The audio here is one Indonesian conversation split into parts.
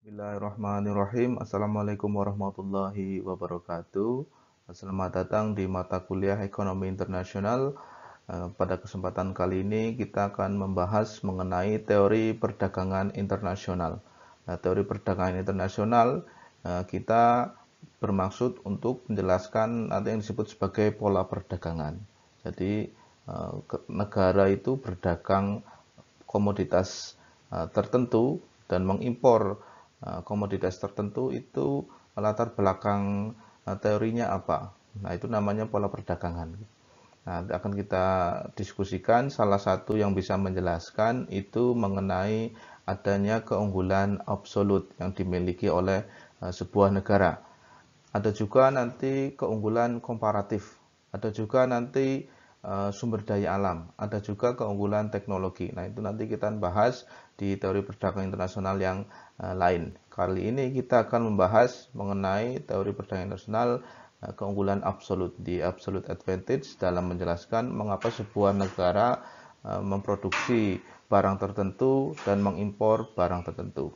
Bismillahirrahmanirrahim. Assalamualaikum warahmatullahi wabarakatuh. Selamat datang di mata kuliah Ekonomi Internasional. Pada kesempatan kali ini kita akan membahas mengenai teori perdagangan internasional. Nah, teori perdagangan internasional kita bermaksud untuk menjelaskan nanti yang disebut sebagai pola perdagangan. Jadi negara itu berdagang komoditas tertentu dan mengimpor komoditas tertentu itu latar belakang teorinya apa. Nah, itu namanya pola perdagangan. Nah, akan kita diskusikan salah satu yang bisa menjelaskan itu mengenai adanya keunggulan absolut yang dimiliki oleh sebuah negara. Ada juga nanti keunggulan komparatif, ada juga nanti sumber daya alam, ada juga keunggulan teknologi. Nah, itu nanti kita bahas di teori perdagangan internasional yang lain. Kali ini kita akan membahas mengenai teori perdagangan internasional keunggulan absolut, di absolute advantage, dalam menjelaskan mengapa sebuah negara memproduksi barang tertentu dan mengimpor barang tertentu.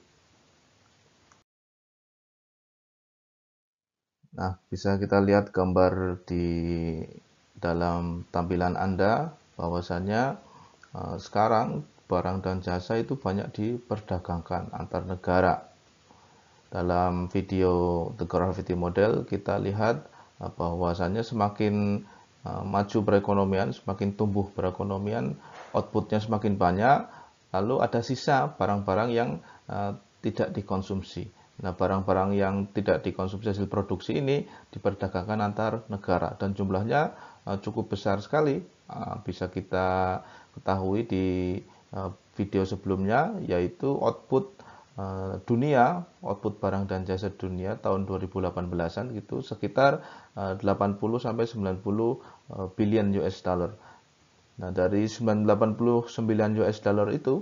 Nah, bisa kita lihat gambar di dalam tampilan Anda bahwasannya sekarang barang dan jasa itu banyak diperdagangkan antar negara. Dalam video The Gravity Model kita lihat bahwasannya semakin maju perekonomian, semakin tumbuh perekonomian, outputnya semakin banyak, lalu ada sisa barang-barang yang tidak dikonsumsi. Nah, barang-barang yang tidak dikonsumsi hasil produksi ini diperdagangkan antar negara dan jumlahnya cukup besar sekali. Bisa kita ketahui di video sebelumnya, yaitu dunia, output barang dan jasa dunia tahun 2018-an gitu sekitar 80 sampai 90 billion US dollar. Nah, dari 89 US dollar itu,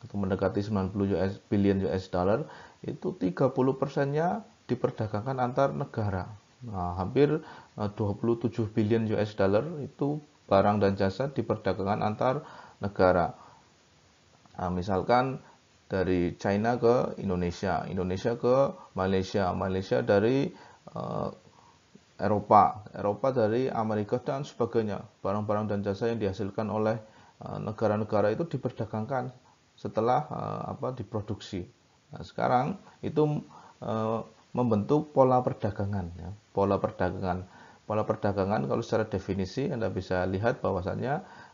atau mendekati 90 billion US dollar, itu 30%-nya diperdagangkan antar negara. Nah, hampir 27 billion US dollar itu barang dan jasa diperdagangkan antar negara. Nah, misalkan dari China ke Indonesia, Indonesia ke Malaysia, Malaysia dari uh, Eropa dari Amerika dan sebagainya. Barang-barang dan jasa yang dihasilkan oleh negara-negara itu diperdagangkan setelah diproduksi. Nah, sekarang itu uh, membentuk pola perdagangan, ya. Pola perdagangan kalau secara definisi Anda bisa lihat bahwasannya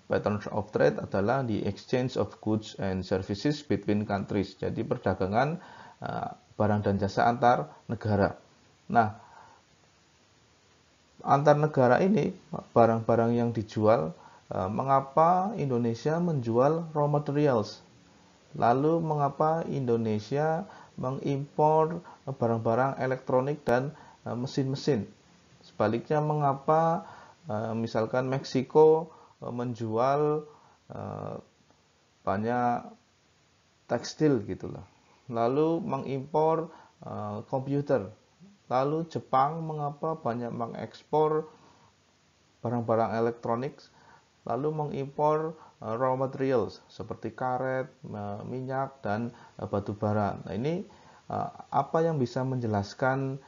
patterns of trade adalah the exchange of goods and services between countries. Jadi perdagangan barang dan jasa antar negara. Nah, antar negara ini barang-barang yang dijual, mengapa Indonesia menjual raw materials? Lalu mengapa Indonesia mengimpor barang-barang elektronik dan mesin-mesin? Sebaliknya, mengapa misalkan Meksiko menjual banyak tekstil gitulah. Lalu mengimpor komputer. Lalu Jepang mengapa banyak mengekspor barang-barang elektronik, lalu mengimpor raw materials seperti karet, minyak, dan batu bara. Nah, ini apa yang bisa menjelaskan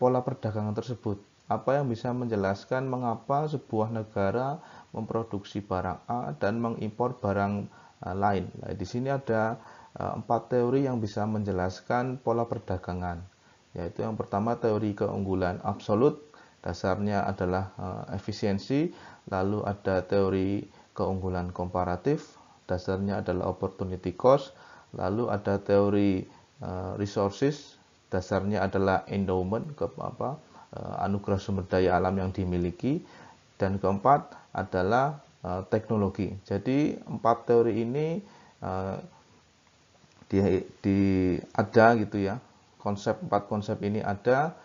pola perdagangan tersebut? Apa yang bisa menjelaskan mengapa sebuah negara memproduksi barang A dan mengimpor barang lain? Nah, di sini ada 4 teori yang bisa menjelaskan pola perdagangan, yaitu yang pertama teori keunggulan absolut, dasarnya adalah efisiensi. Lalu ada teori keunggulan komparatif, dasarnya adalah opportunity cost. Lalu ada teori resources, dasarnya adalah endowment, anugerah sumber daya alam yang dimiliki. Dan keempat adalah teknologi. Jadi 4 teori ini uh, ada gitu ya. Empat konsep ini ada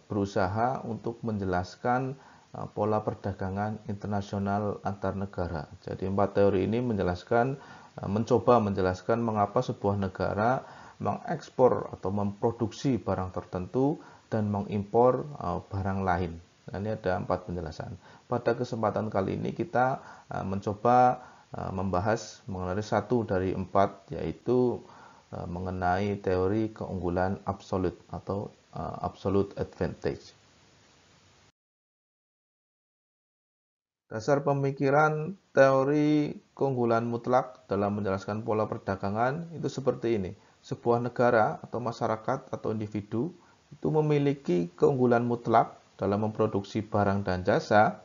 berusaha untuk menjelaskan pola perdagangan internasional antar negara. Jadi 4 teori ini mencoba menjelaskan mengapa sebuah negara mengekspor atau memproduksi barang tertentu dan mengimpor barang lain. Nah, ini ada 4 penjelasan. Pada kesempatan kali ini kita mencoba membahas mengenai satu dari 4, yaitu mengenai teori keunggulan absolut atau absolute advantage. Dasar pemikiran teori keunggulan mutlak dalam menjelaskan pola perdagangan itu seperti ini. Sebuah negara atau masyarakat atau individu itu memiliki keunggulan mutlak dalam memproduksi barang dan jasa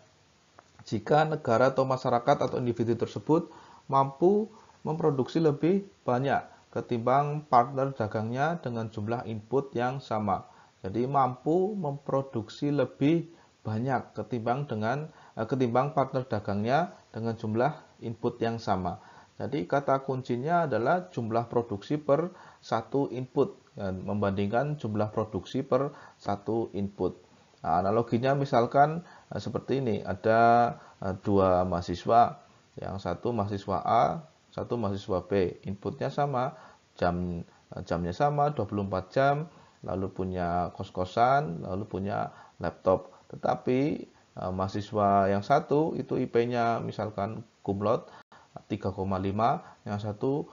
jika negara atau masyarakat atau individu tersebut mampu memproduksi lebih banyak ketimbang partner dagangnya dengan jumlah input yang sama. Jadi mampu memproduksi lebih banyak ketimbang partner dagangnya dengan jumlah input yang sama. Jadi kata kuncinya adalah jumlah produksi per satu input membandingkan jumlah produksi per satu input. Nah, analoginya misalkan seperti ini, ada dua mahasiswa, yang satu mahasiswa A, satu mahasiswa B, inputnya sama, jamnya sama 24 jam, lalu punya kos-kosan, lalu punya laptop. Tetapi mahasiswa yang satu itu IP-nya misalkan cum laude 3,5, yang satu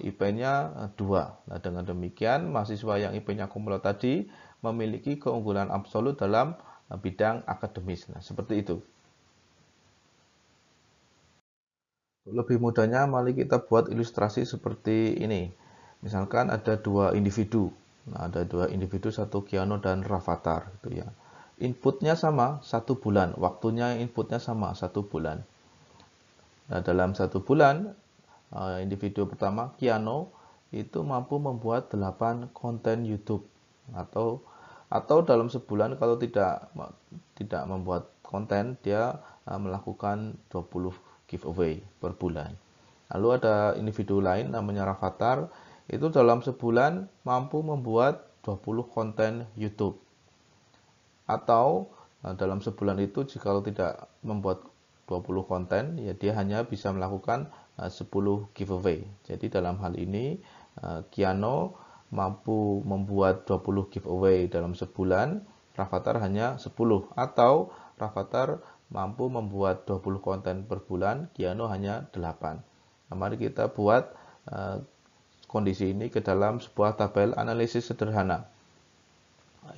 IP-nya 2. Nah, dengan demikian mahasiswa yang IP-nya cum laude tadi memiliki keunggulan absolut dalam bidang akademis. Nah, seperti itu. Lebih mudahnya, mari kita buat ilustrasi seperti ini. Misalkan ada dua individu. Nah, ada dua individu, satu Keanu dan Rafathar, gitu ya. Inputnya sama, 1 bulan. Waktunya inputnya sama, 1 bulan. Nah, dalam 1 bulan, individu pertama, Keanu, itu mampu membuat 8 konten YouTube. Atau dalam sebulan kalau tidak membuat konten, dia melakukan 20 giveaway per bulan. Lalu ada individu lain namanya Rafathar, itu dalam sebulan mampu membuat 20 konten YouTube. Atau dalam sebulan itu jika tidak membuat 20 konten, ya dia hanya bisa melakukan 10 giveaway. Jadi dalam hal ini Keanu mampu membuat 20 giveaway dalam sebulan, Rafathar hanya 10. Atau Rafathar mampu membuat 20 konten per bulan, Keanu hanya 8. Nah, mari kita buat kondisi ini ke dalam sebuah tabel analisis sederhana,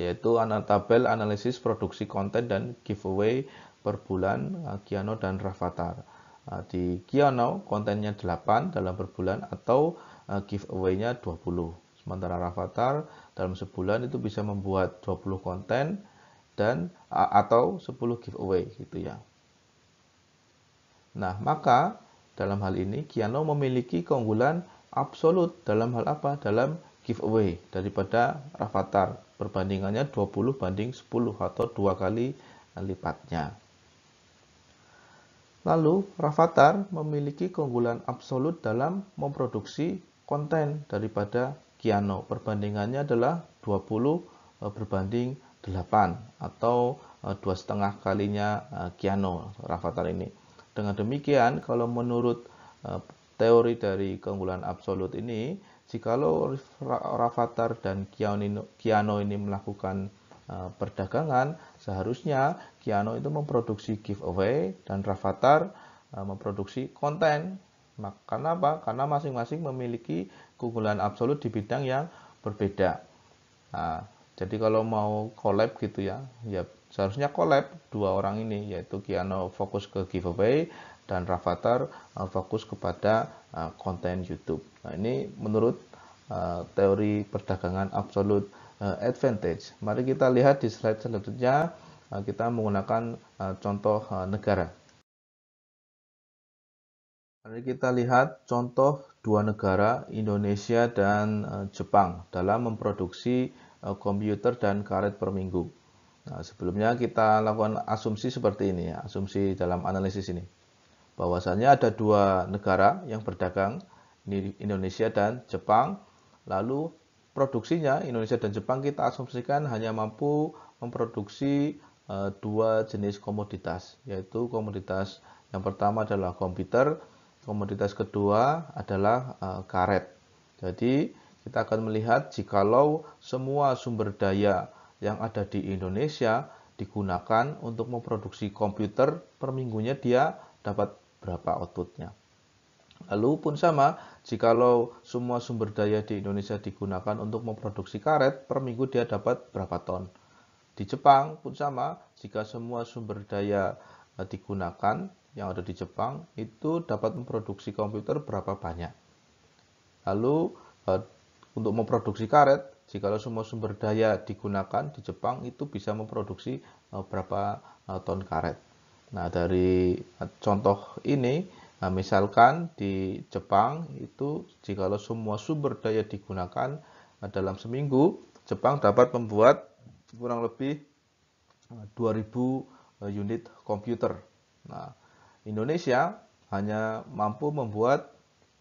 yaitu tabel analisis produksi konten dan giveaway per bulan Keanu dan Rafathar. Di Keanu kontennya 8 dalam per bulan atau giveaway-nya 20. Sementara Rafathar dalam sebulan itu bisa membuat 20 konten dan atau 10 giveaway gitu ya. Nah, maka dalam hal ini Keanu memiliki keunggulan absolut dalam hal apa? Dalam giveaway daripada Rafathar. Perbandingannya 20:10 atau 2 kali lipatnya. Lalu Rafathar memiliki keunggulan absolut dalam memproduksi konten daripada Keanu. Perbandingannya adalah 20:8 atau 2,5 kalinya Keanu, Rafathar ini. Dengan demikian, kalau menurut teori dari keunggulan absolut ini, jikalau Rafathar dan Keanu ini melakukan perdagangan, seharusnya Keanu itu memproduksi giveaway dan Rafathar memproduksi konten. Karena apa? Karena masing-masing memiliki keunggulan absolut di bidang yang berbeda. Nah, jadi kalau mau collab gitu ya seharusnya collab dua orang ini, yaitu Keanu fokus ke giveaway dan Rafathar fokus kepada konten YouTube. Nah, ini menurut teori perdagangan absolute advantage. Mari kita lihat di slide selanjutnya, kita menggunakan contoh negara. Mari kita lihat contoh dua negara, Indonesia dan Jepang, dalam memproduksi komputer dan karet per minggu. Nah, sebelumnya kita lakukan asumsi seperti ini ya, asumsi dalam analisis ini. Bahwasanya ada dua negara yang berdagang, Indonesia dan Jepang. Lalu produksinya Indonesia dan Jepang kita asumsikan hanya mampu memproduksi dua jenis komoditas, yaitu komoditas yang pertama adalah komputer, komoditas kedua adalah karet. Jadi kita akan melihat jikalau semua sumber daya yang ada di Indonesia digunakan untuk memproduksi komputer, per minggunya dia dapat berapa outputnya. Lalu pun sama, jikalau semua sumber daya di Indonesia digunakan untuk memproduksi karet, per minggu dia dapat berapa ton. Di Jepang pun sama, jika semua sumber daya digunakan yang ada di Jepang, itu dapat memproduksi komputer berapa banyak. Lalu untuk memproduksi karet, jika semua sumber daya digunakan di Jepang, itu bisa memproduksi berapa ton karet. Nah, dari contoh ini, misalkan di Jepang itu jika semua sumber daya digunakan dalam seminggu, Jepang dapat membuat kurang lebih 2000 unit komputer. Nah, Indonesia hanya mampu membuat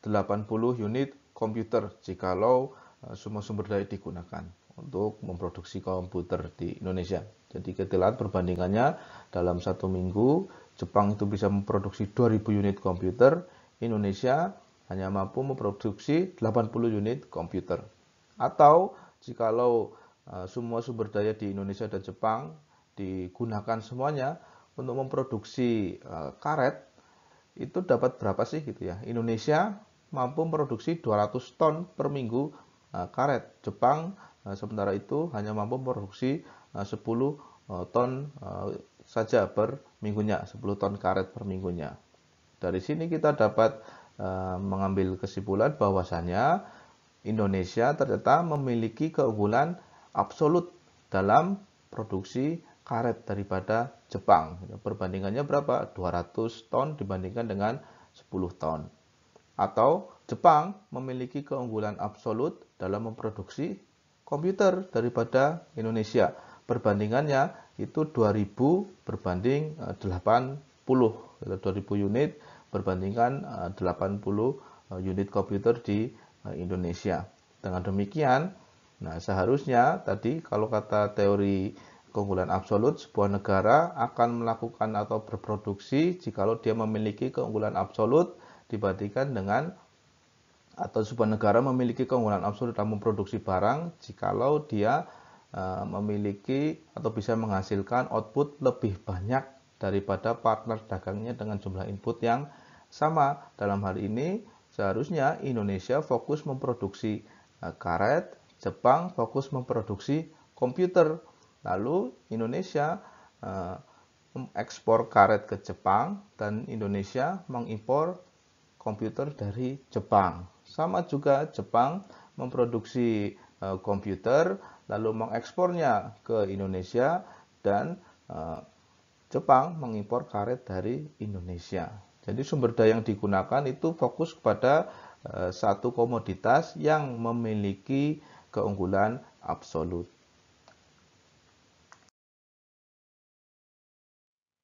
80 unit komputer jikalau semua sumber daya digunakan untuk memproduksi komputer di Indonesia. Jadi kita lihat perbandingannya dalam satu minggu, Jepang itu bisa memproduksi 2000 unit komputer, Indonesia hanya mampu memproduksi 80 unit komputer. Atau jikalau semua sumber daya di Indonesia dan Jepang digunakan semuanya untuk memproduksi karet, itu dapat berapa sih gitu ya. Indonesia mampu memproduksi 200 ton per minggu karet. Jepang sementara itu hanya mampu memproduksi 10 ton saja per minggunya, 10 ton karet per minggunya. Dari sini kita dapat mengambil kesimpulan bahwasannya Indonesia ternyata memiliki keunggulan absolut dalam produksi karet daripada Jepang. Perbandingannya berapa? 200 ton dibandingkan dengan 10 ton. Atau Jepang memiliki keunggulan absolut dalam memproduksi komputer daripada Indonesia. Perbandingannya itu 2000 berbanding 80. 2000 unit berbandingkan 80 unit komputer di Indonesia. Dengan demikian, nah seharusnya tadi kalau kata teori keunggulan absolut, sebuah negara akan melakukan atau berproduksi jikalau dia memiliki keunggulan absolut dibandingkan dengan, atau sebuah negara memiliki keunggulan absolut dalam memproduksi barang jikalau dia memiliki atau bisa menghasilkan output lebih banyak daripada partner dagangnya dengan jumlah input yang sama. Dalam hal ini seharusnya Indonesia fokus memproduksi karet, Jepang fokus memproduksi komputer. Lalu Indonesia mengekspor karet ke Jepang dan Indonesia mengimpor komputer dari Jepang. Sama juga Jepang memproduksi komputer lalu mengekspornya ke Indonesia dan Jepang mengimpor karet dari Indonesia. Jadi sumber daya yang digunakan itu fokus kepada satu komoditas yang memiliki keunggulan absolut.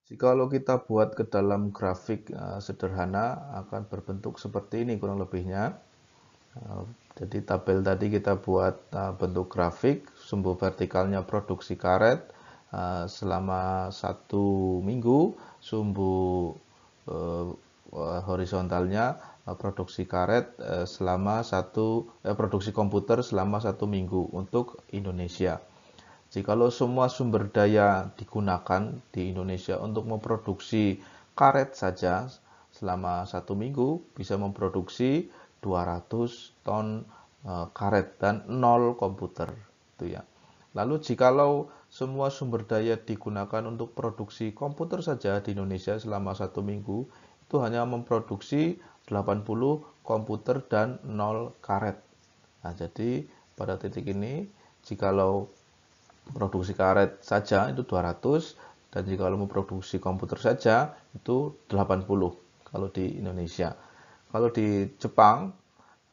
Jikalau kita buat ke dalam grafik sederhana akan berbentuk seperti ini kurang lebihnya. Jadi tabel tadi kita buat bentuk grafik, sumbu vertikalnya produksi karet selama satu minggu, sumbu horizontalnya produksi karet selama produksi komputer selama satu minggu untuk Indonesia. Jikalau semua sumber daya digunakan di Indonesia untuk memproduksi karet saja selama satu minggu bisa memproduksi 200 ton karet dan 0 komputer itu ya. Lalu jikalau semua sumber daya digunakan untuk produksi komputer saja di Indonesia selama satu minggu itu hanya memproduksi 80 komputer dan 0 karet. Nah, jadi pada titik ini jikalau produksi karet saja itu 200 dan jika mau produksi komputer saja itu 80 kalau di Indonesia. Kalau di Jepang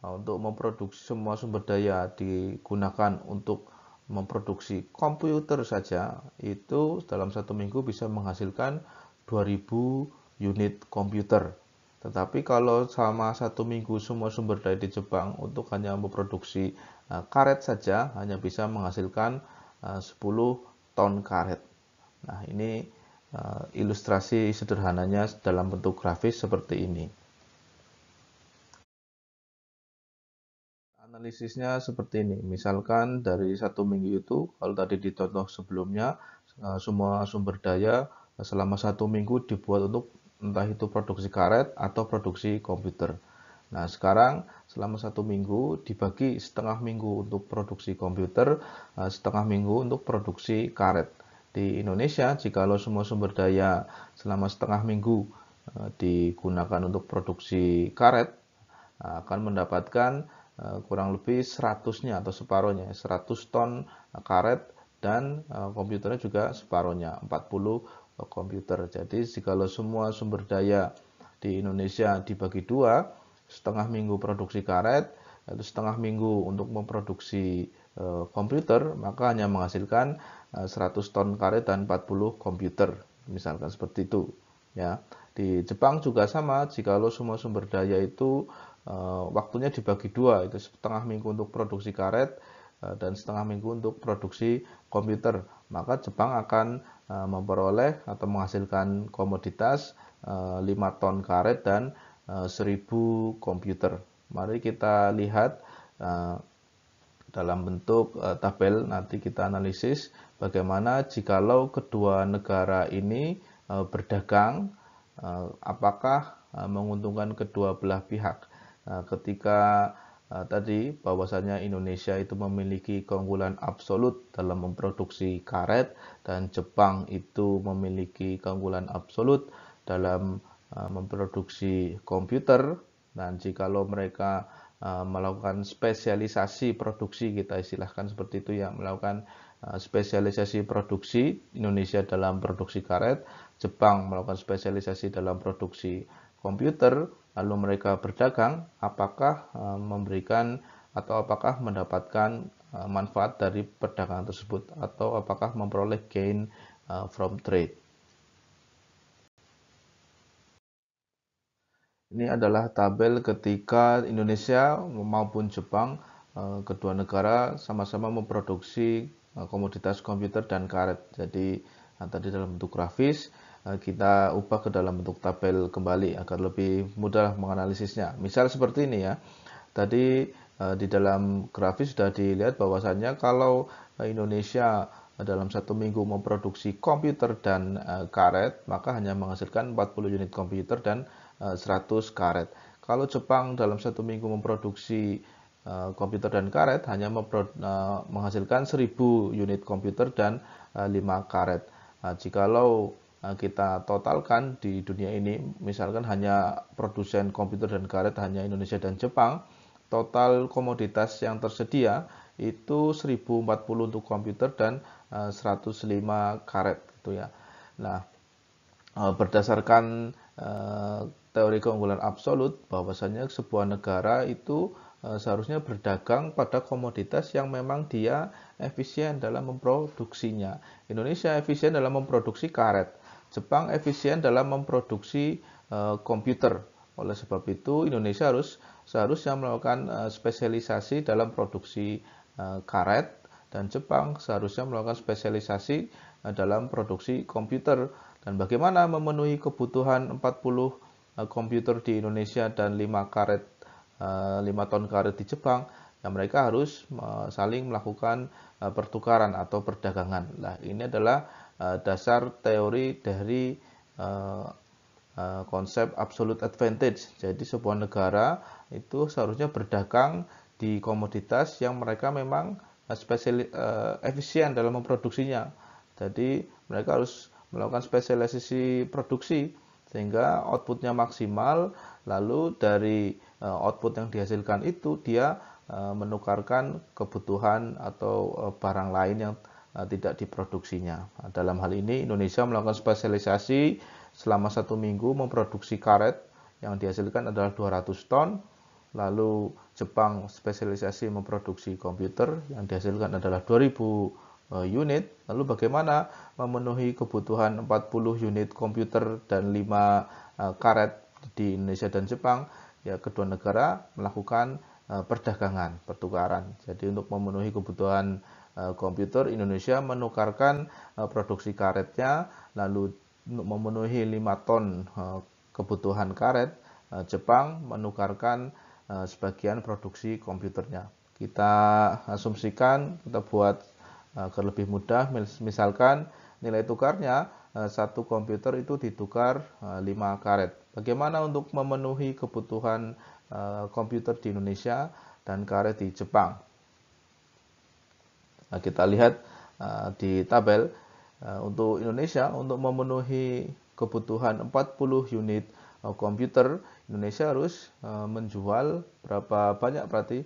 untuk memproduksi semua sumber daya digunakan untuk memproduksi komputer saja itu dalam satu minggu bisa menghasilkan 2000 unit komputer. Tetapi kalau selama satu minggu semua sumber daya di Jepang untuk hanya memproduksi karet saja hanya bisa menghasilkan 10 ton karet. Nah, ini ilustrasi sederhananya dalam bentuk grafis seperti ini. Analisisnya seperti ini. Misalkan dari satu minggu itu, kalau tadi di contoh sebelumnya, semua sumber daya selama satu minggu dibuat untuk entah itu produksi karet atau produksi komputer. Nah, sekarang selama 1 minggu dibagi setengah minggu untuk produksi komputer, setengah minggu untuk produksi karet. Di Indonesia, jikalau semua sumber daya selama setengah minggu digunakan untuk produksi karet, akan mendapatkan kurang lebih 100-nya atau separuhnya, 100 ton karet, dan komputernya juga separuhnya, 40 komputer. Jadi jikalau semua sumber daya di Indonesia dibagi dua, setengah minggu produksi karet, yaitu setengah minggu untuk memproduksi komputer, maka hanya menghasilkan 100 ton karet dan 40 komputer, misalkan seperti itu. Ya, di Jepang juga sama. Jikalau semua sumber daya itu waktunya dibagi dua, itu setengah minggu untuk produksi karet dan setengah minggu untuk produksi komputer, maka Jepang akan memperoleh atau menghasilkan komoditas 5 ton karet dan 1000 komputer. Mari kita lihat dalam bentuk tabel, nanti kita analisis bagaimana jikalau kedua negara ini berdagang, apakah menguntungkan kedua belah pihak. Ketika tadi bahwasanya Indonesia itu memiliki keunggulan absolut dalam memproduksi karet dan Jepang itu memiliki keunggulan absolut dalam memproduksi komputer, dan jikalau mereka melakukan spesialisasi produksi, kita istilahkan seperti itu ya, melakukan spesialisasi produksi, Indonesia dalam produksi karet, Jepang melakukan spesialisasi dalam produksi komputer, lalu mereka berdagang, apakah memberikan atau apakah mendapatkan manfaat dari perdagangan tersebut, atau apakah memperoleh gain from trade. Ini adalah tabel ketika Indonesia maupun Jepang, kedua negara sama-sama memproduksi komoditas komputer dan karet. Jadi tadi dalam bentuk grafis, kita ubah ke dalam bentuk tabel kembali agar lebih mudah menganalisisnya. Misal seperti ini ya. Tadi di dalam grafis sudah dilihat bahwasannya kalau Indonesia dalam 1 minggu memproduksi komputer dan karet, maka hanya menghasilkan 40 unit komputer dan 100 karet. Kalau Jepang dalam 1 minggu memproduksi komputer dan karet, hanya menghasilkan 1000 unit komputer dan 5 karet. Jikalau kita totalkan di dunia ini, misalkan hanya produsen komputer dan karet hanya Indonesia dan Jepang, total komoditas yang tersedia itu 1040 untuk komputer dan 105 karet gitu ya. Nah, berdasarkan teori keunggulan absolut, bahwasanya sebuah negara itu seharusnya berdagang pada komoditas yang memang dia efisien dalam memproduksinya. Indonesia efisien dalam memproduksi karet, Jepang efisien dalam memproduksi komputer. Oleh sebab itu, Indonesia seharusnya melakukan spesialisasi dalam produksi karet, dan Jepang seharusnya melakukan spesialisasi dalam produksi komputer. Dan bagaimana memenuhi kebutuhan 40 komputer di Indonesia dan 5 ton karet di Jepang? Ya, mereka harus saling melakukan pertukaran atau perdagangan. Nah, ini adalah dasar teori dari konsep absolute advantage. Jadi sebuah negara itu seharusnya berdagang di komoditas yang mereka memang efisien dalam memproduksinya. Jadi mereka harus melakukan spesialisasi produksi sehingga outputnya maksimal, lalu dari output yang dihasilkan itu dia menukarkan kebutuhan atau barang lain yang tidak diproduksinya. Dalam hal ini Indonesia melakukan spesialisasi selama 1 minggu memproduksi karet, yang dihasilkan adalah 200 ton. Lalu Jepang spesialisasi memproduksi komputer, yang dihasilkan adalah 2000 unit. Lalu bagaimana memenuhi kebutuhan 40 unit komputer dan 5 karet di Indonesia dan Jepang? Ya, kedua negara melakukan perdagangan, pertukaran. Jadi untuk memenuhi kebutuhan komputer, Indonesia menukarkan produksi karetnya, lalu untuk memenuhi 5 ton kebutuhan karet, Jepang menukarkan sebagian produksi komputernya. Kita asumsikan, kita buat agar lebih mudah, misalkan nilai tukarnya satu komputer itu ditukar 5 karet. bagaimana untuk memenuhi kebutuhan komputer di Indonesia dan karet di Jepang. Nah, kita lihat di tabel untuk Indonesia, untuk memenuhi kebutuhan 40 unit komputer, Indonesia harus menjual berapa banyak, berarti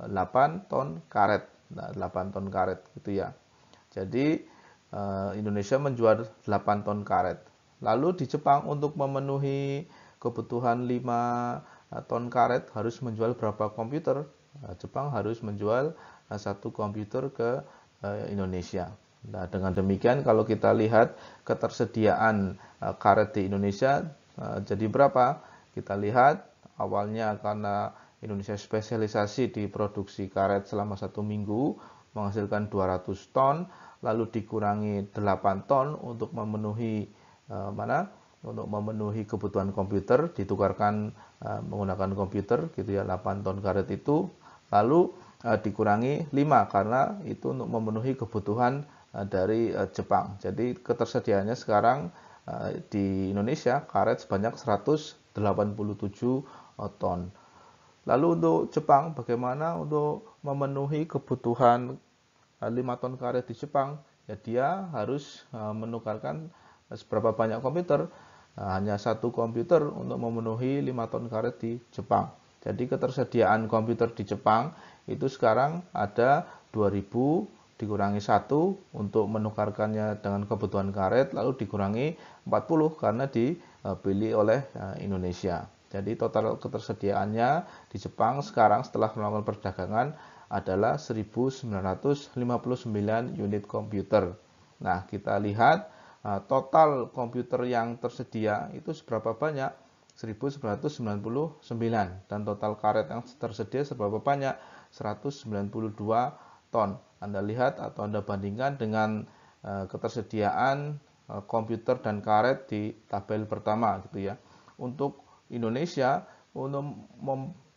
8 ton karet. Nah, 8 ton karet gitu ya. Jadi Indonesia menjual 8 ton karet. Lalu di Jepang untuk memenuhi kebutuhan 5 ton karet harus menjual berapa komputer? Jepang harus menjual 1 komputer ke Indonesia. Nah, dengan demikian kalau kita lihat ketersediaan karet di Indonesia jadi berapa? Kita lihat awalnya karena Indonesia spesialisasi di produksi karet selama 1 minggu menghasilkan 200 ton, lalu dikurangi 8 ton untuk memenuhi untuk memenuhi kebutuhan komputer, ditukarkan menggunakan komputer gitu ya, 8 ton karet itu, lalu dikurangi 5 karena itu untuk memenuhi kebutuhan dari Jepang. Jadi ketersediaannya sekarang di Indonesia karet sebanyak 187 ton. Lalu untuk Jepang, bagaimana untuk memenuhi kebutuhan 5 ton karet di Jepang? Ya, dia harus menukarkan seberapa banyak komputer? Hanya 1 komputer untuk memenuhi 5 ton karet di Jepang. Jadi ketersediaan komputer di Jepang itu sekarang ada 2000 dikurangi 1 untuk menukarkannya dengan kebutuhan karet, lalu dikurangi 40 karena dibeli oleh Indonesia. Jadi total ketersediaannya di Jepang sekarang setelah melakukan perdagangan adalah 1959 unit komputer. Nah, kita lihat total komputer yang tersedia itu seberapa banyak? 1999. Dan total karet yang tersedia seberapa banyak? 192 ton. Anda lihat atau Anda bandingkan dengan ketersediaan komputer dan karet di tabel pertama gitu ya. Untuk Indonesia untuk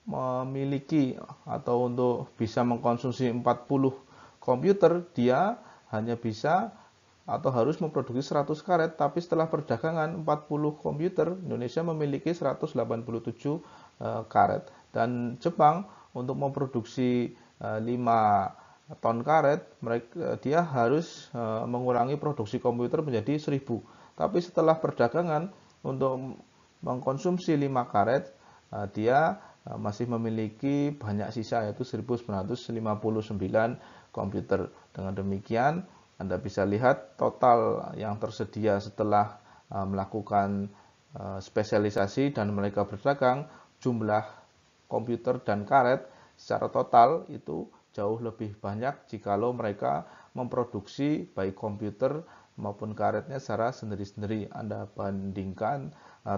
memiliki atau untuk bisa mengkonsumsi 40 komputer, dia hanya bisa atau harus memproduksi 100 karet, tapi setelah perdagangan 40 komputer, Indonesia memiliki 187 karet. Dan Jepang untuk memproduksi 5 ton karet, dia harus mengurangi produksi komputer menjadi 1000. Tapi setelah perdagangan untuk mengkonsumsi 5 karet, dia masih memiliki banyak sisa, yaitu 1959 komputer. Dengan demikian, Anda bisa lihat total yang tersedia setelah melakukan spesialisasi dan mereka berdagang, jumlah komputer dan karet secara total itu jauh lebih banyak jikalau mereka memproduksi baik komputer maupun karetnya secara sendiri-sendiri. Anda bandingkan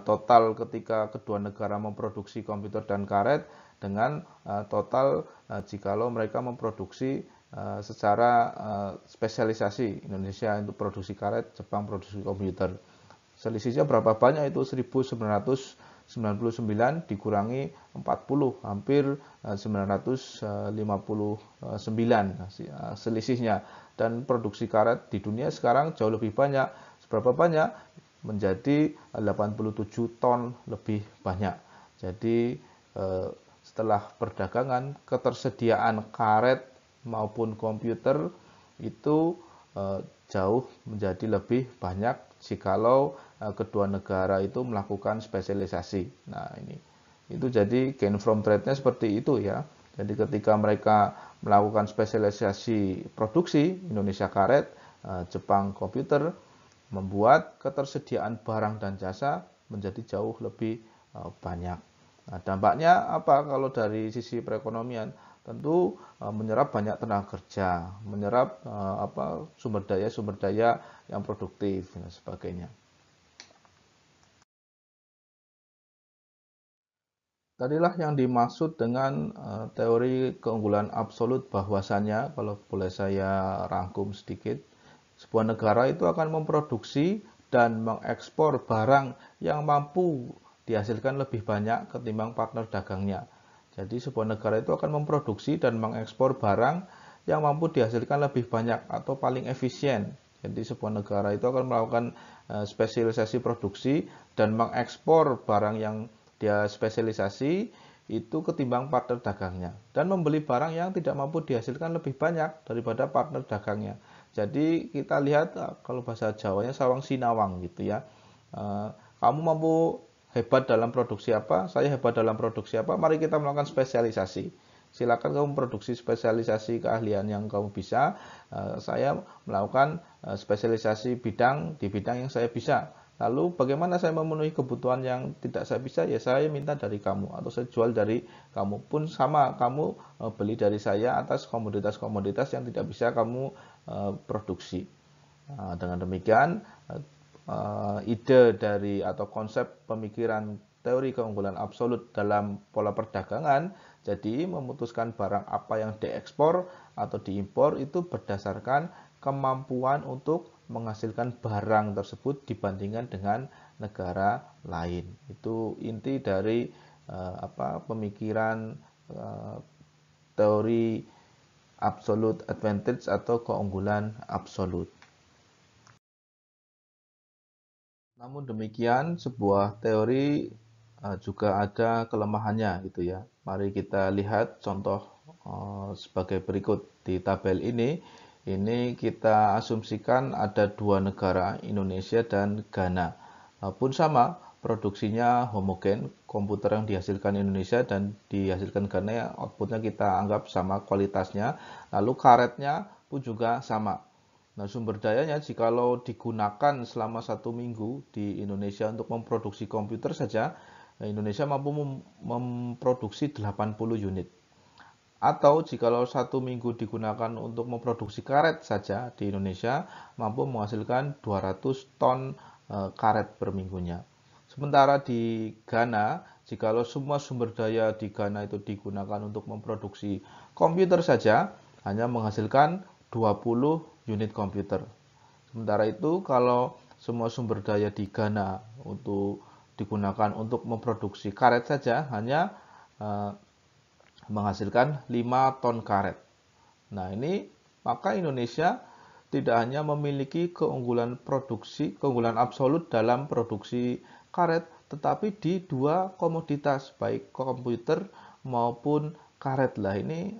total ketika kedua negara memproduksi komputer dan karet dengan total jikalau mereka memproduksi secara spesialisasi. Indonesia untuk produksi karet, Jepang produksi komputer. Selisihnya berapa banyak itu? 1999 dikurangi 40, hampir 959 selisihnya. Dan produksi karet di dunia sekarang jauh lebih banyak. Seberapa banyak? Menjadi 87 ton lebih banyak. Jadi setelah perdagangan, ketersediaan karet maupun komputer itu jauh menjadi lebih banyak jikalau kedua negara itu melakukan spesialisasi. Nah, itu jadi gain from trade-nya seperti itu ya. Jadi ketika mereka melakukan spesialisasi produksi, Indonesia karet, Jepang komputer, membuat ketersediaan barang dan jasa menjadi jauh lebih banyak. Nah, dampaknya apa kalau dari sisi perekonomian? Tentu menyerap banyak tenaga kerja, menyerap sumber daya yang produktif dan sebagainya. Tadilah yang dimaksud dengan teori keunggulan absolut, bahwasannya kalau boleh saya rangkum sedikit, sebuah negara itu akan memproduksi dan mengekspor barang yang mampu dihasilkan lebih banyak ketimbang partner dagangnya. Jadi sebuah negara itu akan memproduksi dan mengekspor barang yang mampu dihasilkan lebih banyak atau paling efisien. Jadi sebuah negara itu akan melakukan spesialisasi produksi dan mengekspor barang yang dia spesialisasi itu ketimbang partner dagangnya, dan membeli barang yang tidak mampu dihasilkan lebih banyak daripada partner dagangnya. Jadi kita lihat kalau bahasa Jawanya sawang sinawang gitu ya. Kamu mampu hebat dalam produksi apa, saya hebat dalam produksi apa, mari kita melakukan spesialisasi. Silakan kamu produksi spesialisasi keahlian yang kamu bisa, saya melakukan spesialisasi bidang di bidang yang saya bisa. Lalu bagaimana saya memenuhi kebutuhan yang tidak saya bisa, ya saya minta dari kamu atau saya jual dari kamu pun sama, kamu beli dari saya atas komoditas-komoditas yang tidak bisa kamu produksi. Dengan demikian ide dari atau konsep pemikiran teori keunggulan absolut dalam pola perdagangan, jadi memutuskan barang apa yang diekspor atau diimpor itu berdasarkan kemampuan untuk menghasilkan barang tersebut dibandingkan dengan negara lain. Itu inti dari pemikiran teori absolute advantage atau keunggulan absolut. Namun demikian, sebuah teori juga ada kelemahannya gitu ya. Mari kita lihat contoh sebagai berikut di tabel ini. Ini kita asumsikan ada dua negara, Indonesia dan Ghana. Pun sama, produksinya homogen, komputer yang dihasilkan Indonesia dan dihasilkan Ghana, outputnya kita anggap sama kualitasnya. Lalu karetnya pun juga sama. Nah, sumber dayanya jikalau digunakan selama 1 minggu di Indonesia untuk memproduksi komputer saja, Indonesia mampu memproduksi 80 unit. Atau jikalau 1 minggu digunakan untuk memproduksi karet saja di Indonesia, mampu menghasilkan 200 ton karet per minggunya. Sementara di Ghana, jikalau semua sumber daya di Ghana itu digunakan untuk memproduksi komputer saja, hanya menghasilkan 20 unit komputer. Sementara itu, kalau semua sumber daya di Ghana untuk digunakan untuk memproduksi karet saja, hanya menghasilkan 5 ton karet. Nah, ini maka Indonesia tidak hanya memiliki keunggulan absolut dalam produksi karet, tetapi di dua komoditas, baik komputer maupun karet. Lah, ini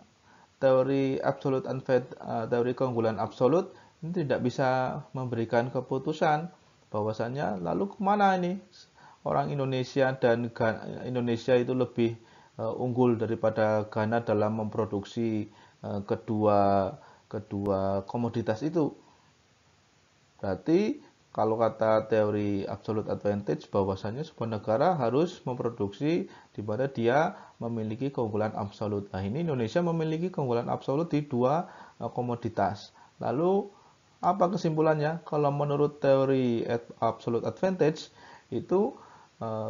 teori keunggulan absolut ini tidak bisa memberikan keputusan bahwasannya lalu kemana ini orang Indonesia dan Indonesia itu lebih unggul daripada Ghana dalam memproduksi kedua komoditas itu. Berarti kalau kata teori absolute advantage bahwasanya sebuah negara harus memproduksi di mana dia memiliki keunggulan absolut. Nah, ini Indonesia memiliki keunggulan absolut di dua komoditas. Lalu apa kesimpulannya? Kalau menurut teori absolute advantage itu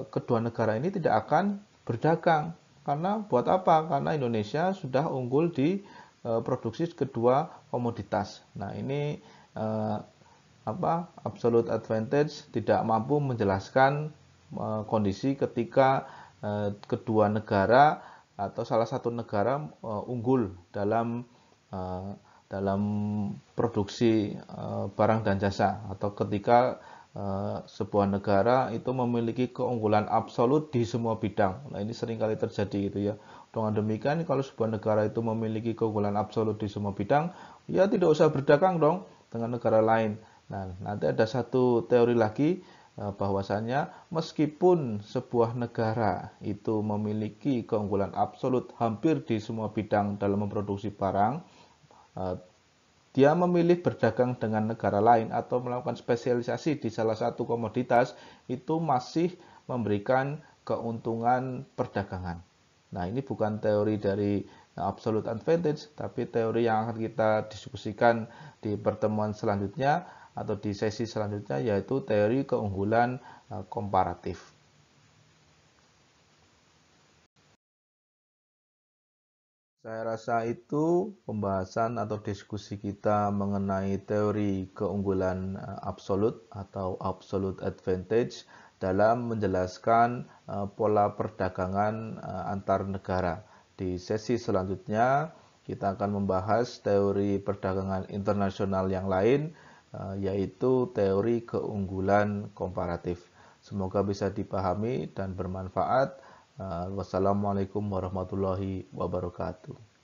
kedua negara ini tidak akan berdagang. Karena buat apa? Karena Indonesia sudah unggul di produksi kedua komoditas. Nah, ini absolute advantage tidak mampu menjelaskan kondisi ketika kedua negara atau salah satu negara unggul dalam produksi barang dan jasa, atau ketika sebuah negara itu memiliki keunggulan absolut di semua bidang. Nah, ini seringkali terjadi gitu ya. Dengan demikian, kalau sebuah negara itu memiliki keunggulan absolut di semua bidang, ya tidak usah berdagang dong dengan negara lain. Nah, nanti ada satu teori lagi bahwasanya meskipun sebuah negara itu memiliki keunggulan absolut hampir di semua bidang dalam memproduksi barang, dia memilih berdagang dengan negara lain atau melakukan spesialisasi di salah satu komoditas, itu masih memberikan keuntungan perdagangan. Nah, ini bukan teori dari absolute advantage, tapi teori yang akan kita diskusikan di pertemuan selanjutnya atau di sesi selanjutnya, yaitu teori keunggulan komparatif. Saya rasa itu pembahasan atau diskusi kita mengenai teori keunggulan absolut atau absolute advantage dalam menjelaskan pola perdagangan antar negara. Di sesi selanjutnya kita akan membahas teori perdagangan internasional yang lain, yaitu teori keunggulan komparatif. Semoga bisa dipahami dan bermanfaat. Wassalamualaikum warahmatullahi wabarakatuh.